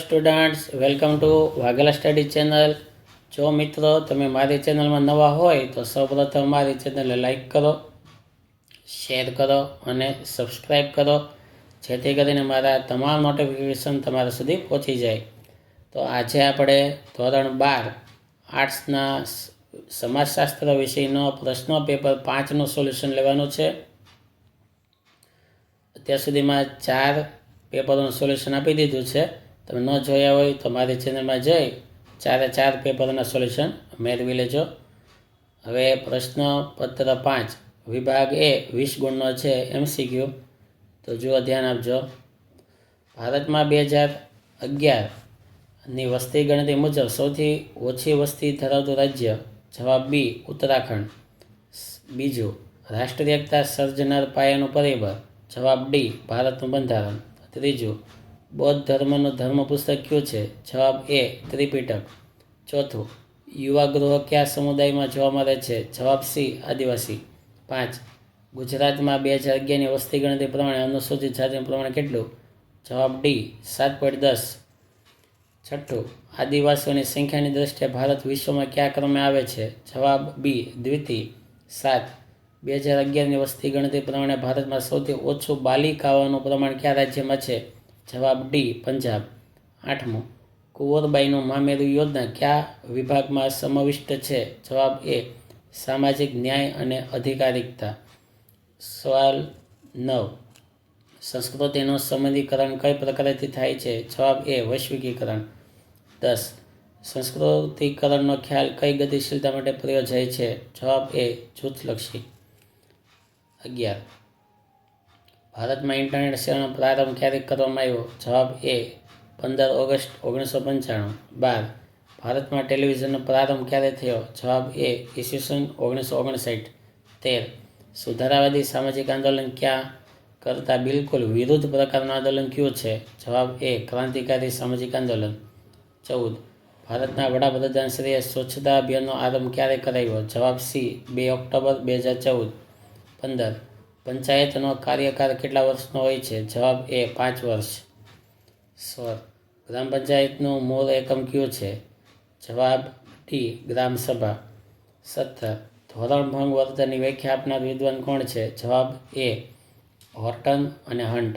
Students, welcome to Vaghela study channel. જો મિત્રો તમે મારી ચેનલમાં નવા હોય તો સૌપ્રથમ મારી ચેનલને લાઈક કરો, શેર કરો અને સબસ્ક્રાઈબ કરો, જેથી કરીને મારા તમામ નોટિફિકેશન તમારા સુધી પહોંચી જાય. તો આજે આપણે ધોરણ 12 આર્ટ્સના સમાજશાસ્ત્ર વિષયનો પ્રશ્ન પેપર 5નું સોલ્યુશન લેવાનું છે. અત્યાર સુધીમાં 4 પેપરોનું સોલ્યુશન આપી દીધું છે. તમે ન જોયા હોય તો મારી ચેનલમાં જઈ 4 પેપરના સોલ્યુશન મેળવી લેજો. હવે પ્રશ્ન પત્ર 5 વિભાગ એ 20 ગુણનો છે, MCQ. તો જુઓ, ધ્યાન આપજો. ભારતમાં 2011ની વસ્તી ગણતરી મુજબ સૌથી ઓછી વસ્તી ધરાવતું રાજ્ય. જવાબ બી, ઉત્તરાખંડ. બીજું, રાષ્ટ્રીય એકતા સર્જનાર પાયાનું પરિબળ. જવાબ ડી, ભારતનું બંધારણ. ત્રીજું, બૌદ્ધ ધર્મનું ધર્મ પુસ્તક કયું છે? જવાબ એ, ત્રિપિટક. ચોથું, યુવા ગૃહો કયા સમુદાયમાં જોવા મળે છે? જવાબ સી, આદિવાસી. 5, ગુજરાતમાં 2011ની વસ્તી ગણતરી પ્રમાણે અનુસૂચિત જાતિનું પ્રમાણ કેટલું? જવાબ ડી, 7.10. છઠ્ઠું, આદિવાસીઓની સંખ્યાની દ્રષ્ટિએ ભારત વિશ્વમાં કયા ક્રમે આવે છે? જવાબ બી, દ્વિતીય. 7, 2011ની વસ્તી ગણતરી પ્રમાણે ભારતમાં સૌથી ઓછું બાલિકાઓનું પ્રમાણ કયા રાજ્યમાં છે? જવાબ ડી, પંજાબ. 8મું, કુંવરબાઈનું મામેરું યોજના કયા વિભાગમાં સમાવિષ્ટ છે? જવાબ એ, સામાજિક ન્યાય અને અધિકારિકતા. સવાલ 9, સંસ્કૃતિનું સમૃદ્ધિકરણ કઈ પ્રકારથી થાય છે? જવાબ એ, વૈશ્વિકીકરણ. 10, સંસ્કૃતિકરણનો ખ્યાલ કઈ ગતિશીલતા માટે પ્રયોજાય છે? જવાબ એ, જૂથલક્ષી. 11, ભારતમાં ઇન્ટરનેટ સેવાનો પ્રારંભ ક્યારે કરવામાં આવ્યો? જવાબ એ, 15 ઓગસ્ટ 1995. 12, ભારતમાં ટેલિવિઝનનો પ્રારંભ ક્યારે થયો? જવાબ એ, ઈસવીસન 1959. 13, સુધારાવાદી સામાજિક આંદોલન ક્યાં કરતાં બિલકુલ વિરુદ્ધ પ્રકારનું આંદોલન કયું છે? જવાબ એ, ક્રાંતિકારી સામાજિક આંદોલન. 14, ભારતના વડાપ્રધાનશ્રીએ સ્વચ્છતા અભિયાનનો આરંભ ક્યારે કરાવ્યો? જવાબ સી, 2 ઓક્ટોબર 2014. 15, પંચાયતનો કાર્યકાળ કેટલા વર્ષનો હોય છે? જવાબ એ, 5 વર્ષ. 16, ગ્રામ પંચાયતનું મૂળ એકમ કયું છે? જવાબ ડી, ગ્રામસભા. 17, ધોરણ ભંગ વર્તનની વ્યાખ્યા આપનાર વિદ્વાન કોણ છે? જવાબ એ, હોર્ટન અને હન્ટ.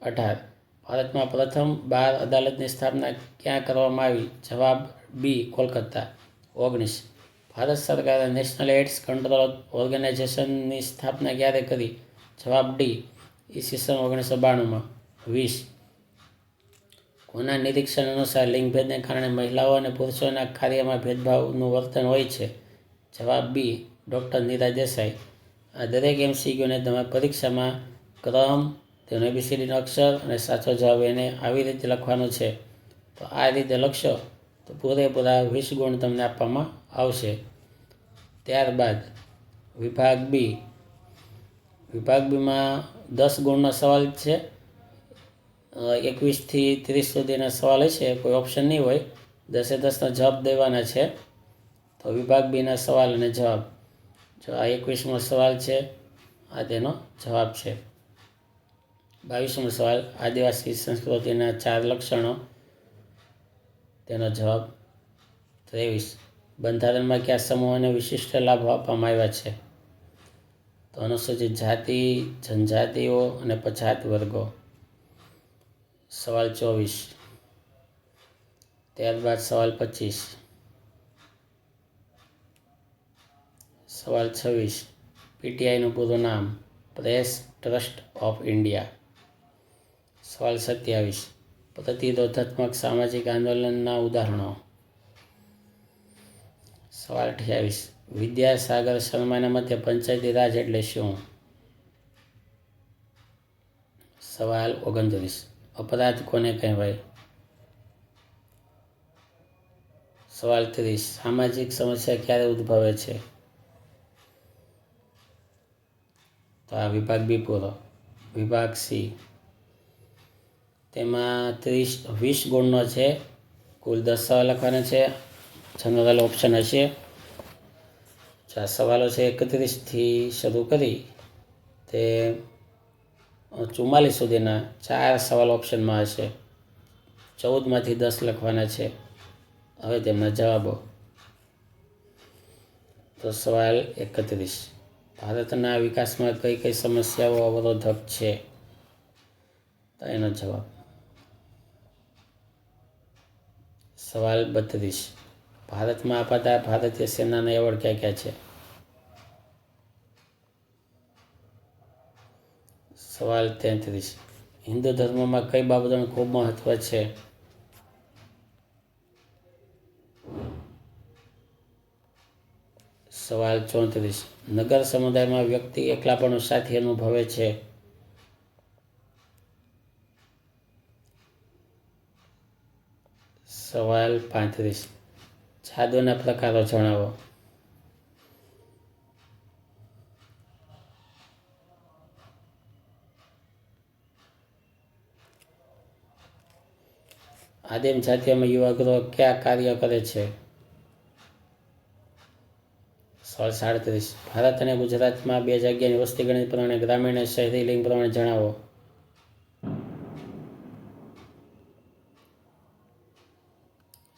18, ભારતમાં પ્રથમ બાર અદાલતની સ્થાપના ક્યાં કરવામાં આવી? જવાબ બી, કોલકાતા. 19, ભારત સરકારે નેશનલ એઇડ્સ કંટ્રોલ ઓર્ગેનાઇઝેશનની સ્થાપના ક્યારે કરી? જવાબ ડી, ઈસવીસન 1992. 20, કોના નિરીક્ષણ અનુસાર લિંગભેદને કારણે મહિલાઓ અને પુરુષોના કાર્યમાં ભેદભાવનું વર્તન હોય છે? જવાબ બી, ડૉક્ટર નીરા દેસાઈ. આ દરેક MCQને તમે પરીક્ષામાં ક્રમ, તેનો ABCDનો અક્ષર અને સાચો જવાબ એને આવી રીતે લખવાનો છે. તો આ રીતે લખશો તો પૂરેપૂરા 20 ગુણ તમને આપવામાં આવશે. ત્યારબાદ વિભાગ બી. વિભાગ બીમાં 10 ગુણનો સવાલ છે. 21 થી 30 સુધીના સવાલ હશે, કોઈ ઓપ્શન નહીં હોય. 10-10ના જવાબ દેવાના છે. તો વિભાગ બીના સવાલ અને જવાબ. જો આ 21મો સવાલ છે, આ તેનો જવાબ છે. 22મો સવાલ, આદિવાસી સંસ્કૃતિના 4 લક્ષણો, તેનો જવાબ. 23, બંધારણમાં કયા સમૂહોને વિશિષ્ટ લાભો આપવામાં આવ્યા છે? તો અનુસૂચિત જાતિ, જનજાતિઓ અને પછાત વર્ગો. સવાલ 24. ત્યારબાદ સવાલ 25. સવાલ 26, PTIનું પૂરું નામ? Press trust of India. સવાલ 27, પ્રતિરોધાત્મક સામાજિક આંદોલનના ઉદાહરણો. સવાલ 28, વિદ્યાસાગર શર્માના મતે પંચાયતી રાજ એટલે શું? સવાલ 29, અપરાધ કોને કહેવાય? સવાલ 30, સામાજિક સમસ્યા ક્યારે ઉદ્ભવે છે? તો આ વિભાગ બી પૂરો. વિભાગ સી, તેમાં 20 ગુણનો છે. કુલ 10 સવાલ લખવાના છે. જનરલ ઓપ્શન હશે. આ સવાલો છે 31થી શરૂ કરી તે 44 સુધીના 4 સવાલ ઓપ્શનમાં હશે. 14માંથી 10 લખવાના છે. હવે તેમના જવાબો. તો સવાલ 31, ભારતના વિકાસમાં કઈ કઈ સમસ્યાઓ અવરોધક છે? તો એનો જવાબ. સવાલ 32, ભારતમાં અપાતા ભારતીય સેનાના એવોર્ડ ક્યાં ક્યાં છે? સવાલ 33, હિન્દુ ધર્મમાં કઈ બાબતોનું ખૂબ મહત્વ છે? સવાલ 34, નગર સમુદાયમાં વ્યક્તિ એકલાપણું સાથી અનુભવે છે? સવાલ 35, જાદુના પ્રકારો જણાવો. આદિમ જાતિઓમાં યુવા ગૃહ ક્યાં કાર્ય કરે છે? સવાલ 37, ભારત અને ગુજરાતમાં 2011ની વસ્તી ગણતરી પ્રમાણે ગ્રામીણ અને શહેરી લિંગ પ્રમાણે જણાવો.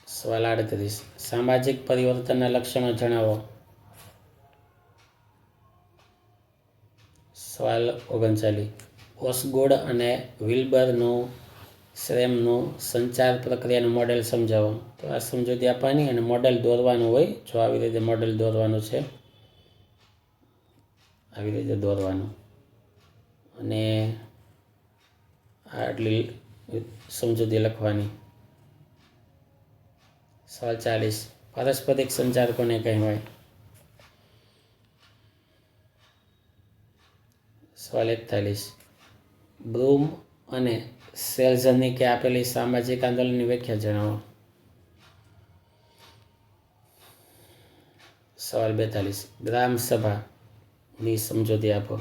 સવાલ 38, સામાજિક પરિવર્તનના લક્ષણો જણાવો. સવાલ 39, ઓસગુડ અને વિલ્બરનું શ્રેમનું સંચાર પ્રક્રિયાનું મોડેલ સમજાવો. તો આ સમજૂતી આપવાની અને મોડેલ દોરવાનું હોય. જો આવી રીતે મોડેલ દોરવાનું છે, આવી રીતે દોરવાનું, અને આટલી સમજૂતી લખવાની. સવાલ 40, પારસ્પરિક સંચાર કોને કહેવાય? સવાલ 41, બ્લૂમ અને સેલ્ઝનિકે આપેલી સામાજિક આંદોલનની વ્યાખ્યા જણાવો. સવાલ 42, ગ્રામ સભાની સમજૂતી આપો.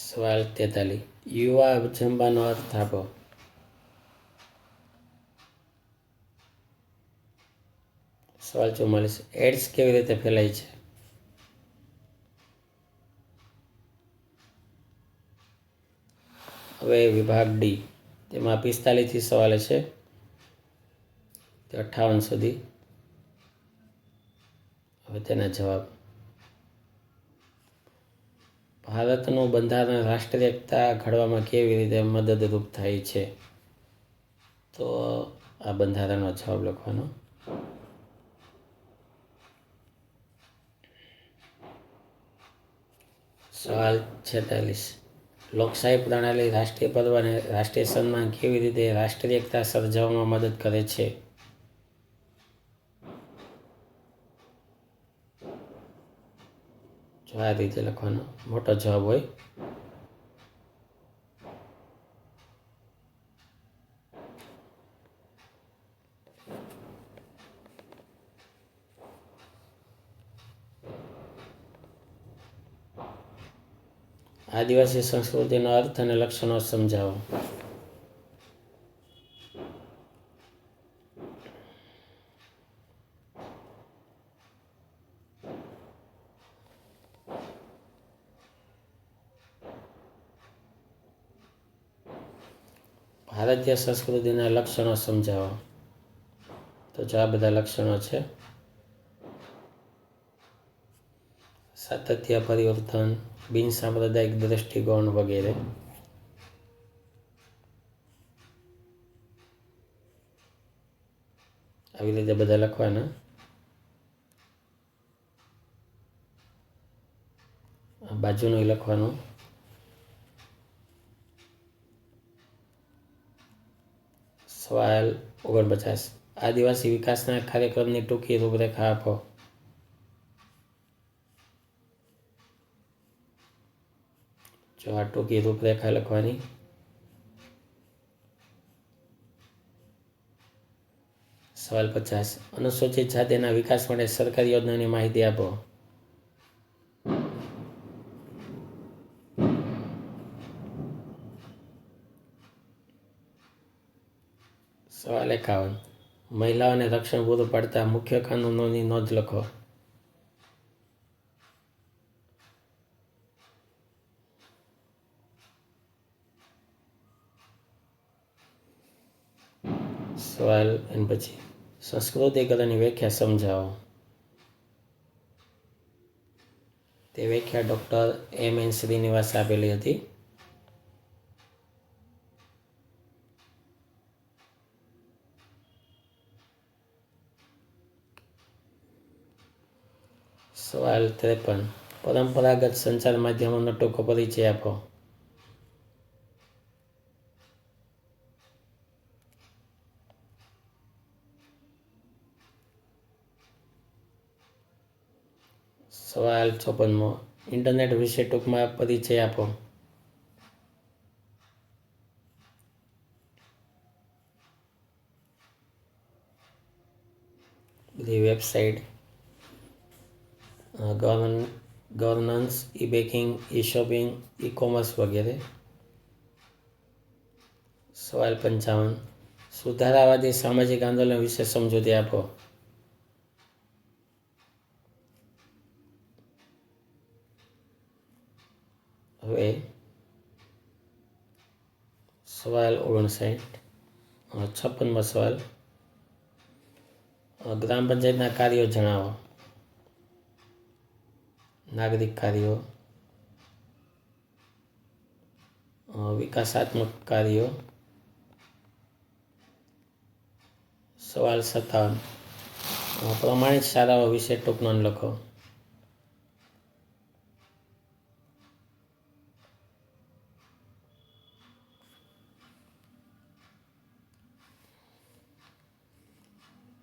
સવાલ 43, યુવા અજંબાનો અર્થ આપો. સવાલ 44, એડ્સ કેવી રીતે ફેલાય છે? હવે વિભાગ ડી, તેમાં 45થી સવાલ છે, 58 સુધી. હવે તેના જવાબ. ભારતનું બંધારણ રાષ્ટ્રીય એકતા ઘડવામાં કેવી રીતે મદદરૂપ થાય છે? તો આ બંધારણનો જવાબ લખવાનો. સવાલ 46, લોકશાહી પ્રણાલી રાષ્ટ્રીય પર્વ અને રાષ્ટ્રીય સન્માન કેવી રીતે રાષ્ટ્રીય એકતા સર્જવામાં મદદ કરે છે? જો આ રીતે લખવાનો મોટો જવાબ હોય. આદિવાસી સંસ્કૃતિનો અર્થ અને લક્ષણો સમજાવો. ભારતીય સંસ્કૃતિના લક્ષણો સમજાવો. તો જો આ બધા લક્ષણો છે: સાતત્ય, પરિવર્તન, બિન સાંપ્રદાયિક દ્રષ્ટિકોણ વગેરે. આવી રીતે બધા લખવાના. બાજુનું લખવાનું. સવાલ 49, આદિવાસી વિકાસના કાર્યક્રમની ટૂંકી રૂપરેખા આપો. જો આ ટૂંકી રૂપરેખા લખવાની. સવાલ 50, અનુસૂચિત જાતિના વિકાસ માટે સરકારી યોજનાની માહિતી આપો. સવાલ 51, મહિલાઓને રક્ષણ પૂરું પાડતા મુખ્ય કાનૂનોની નોંધ લખો. સવાલ એન પછી સંસ્કૃતિકરણની વ્યાખ્યા સમજાવો. તે વ્યાખ્યા ડૉક્ટર એમ.એન. શ્રીનિવાસ આપેલી હતી. સવાલ 53. પરંપરાગત સંચાર માધ્યમોનો ટૂંકો પરિચય આપો. સવાલ 54. ઇન્ટરનેટ વિશે ટૂંકમાં પરિચય આપો. બધી વેબસાઇટ, ગવર્નન્સ, ઈ બેકિંગ, ઈ શોપિંગ, ઈ કોમર્સ વગેરે. સવાલ 55. સુધારાવાદી સામાજિક આંદોલન વિશે સમજૂતી આપો. હવે સવાલ 59. 56મો સવાલ. ગ્રામ પંચાયતના કાર્યો જણાવો. નાગરિક કાર્યો, વિકાસાત્મક કાર્યો. સવાલ 57. પ્રમાણિત શાળાઓ વિશે ટૂંક નોંધ લખો.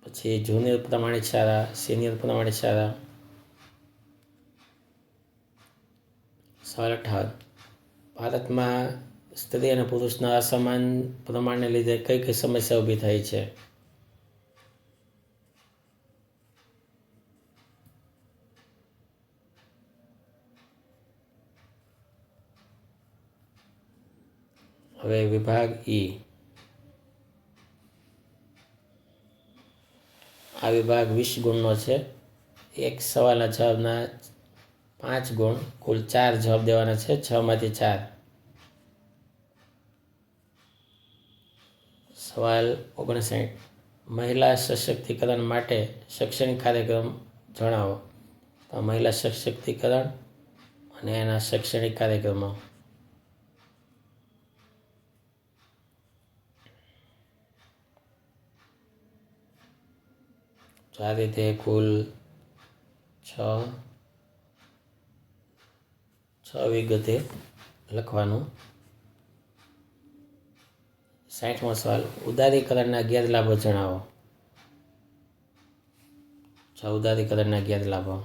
પછી જુનિયર પ્રમાણિત શાળા, સિનિયર પ્રમાણિત શાળા. સવાલ 58. ભારતમાં સ્ત્રી અને પુરુષના અસમાન પ્રમાણને લીધે કઈ કઈ સમસ્યા ઊભી થાય છે? હવે વિભાગ ઈ. આ વિભાગ 20 ગુણનો છે. એક સવાલના જવાબના 5 ગુણ, કુલ 4 જવાબ દેવાના છે. 6માંથી 4. સવાલ 59. મહિલા સશક્તિકરણ માટે શૈક્ષણિક કાર્યક્રમ જણાવો. તો મહિલા સશક્તિકરણ અને એના શૈક્ષણિક કાર્યક્રમો. તો આ રીતે કુલ 6 વિગતે લખવાનું. 60મો સવાલ. ઉદારીકરણના ગેરલાભો જણાવો. ઉદારીકરણના ગેરલાભો.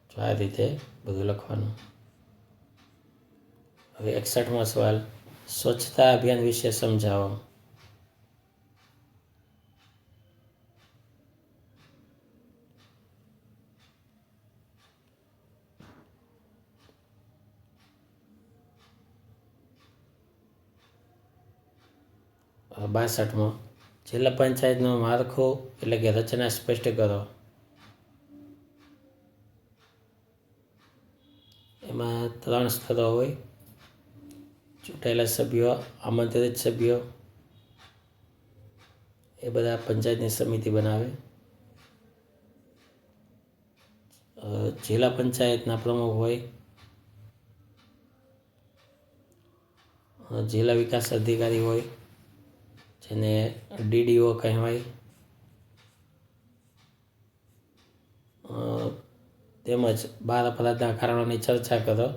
તો આ રીતે બધું લખવાનું. હવે 61મો સવાલ. સ્વચ્છતા અભિયાન વિશે સમજાવો. હવે 62મો. જિલ્લા પંચાયતનું માળખું એટલે કે રચના સ્પષ્ટ કરો. એમાં 3 સ્તરો હોય. ચૂંટાયેલા સભ્યો, આમંત્રિત સભ્યો, એ બધા પંચાયતની સમિતિ બનાવે. જિલ્લા પંચાયતના પ્રમુખ હોય, જિલ્લા વિકાસ અધિકારી હોય, જેને ડીડીઓ કહેવાય. તેમજ 12 અપરાધના કારણોની ચર્ચા કરો.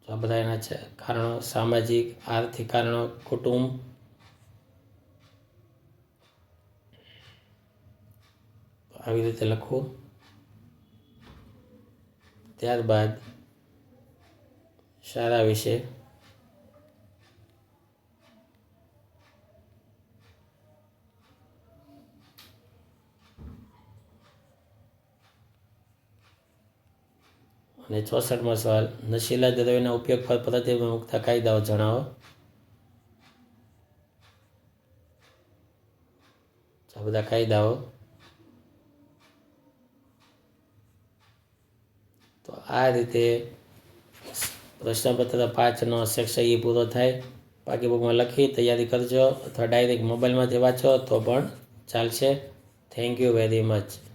તો આ બધા એના છે કારણો: સામાજિક, આર્થિક કારણો, કુટુંબ, આવી રીતે લખવું. ત્યારબાદ શાળા વિશે. અને 64મો સવાલ, નશીલા દ્રવ્યના ઉપયોગ પર પ્રતિબંધ મૂકતા કાયદાઓ જણાવો. આ બધા કાયદાઓ. તો આ રીતે પ્રશ્નપત્ર 5નો સેક્શન એ પૂરો થાય. બાકી બુકમાં લખી તૈયારી કરજો અથવા ડાયરેક્ટ મોબાઈલમાંથી વાંચો તો પણ ચાલશે. Thank you very much.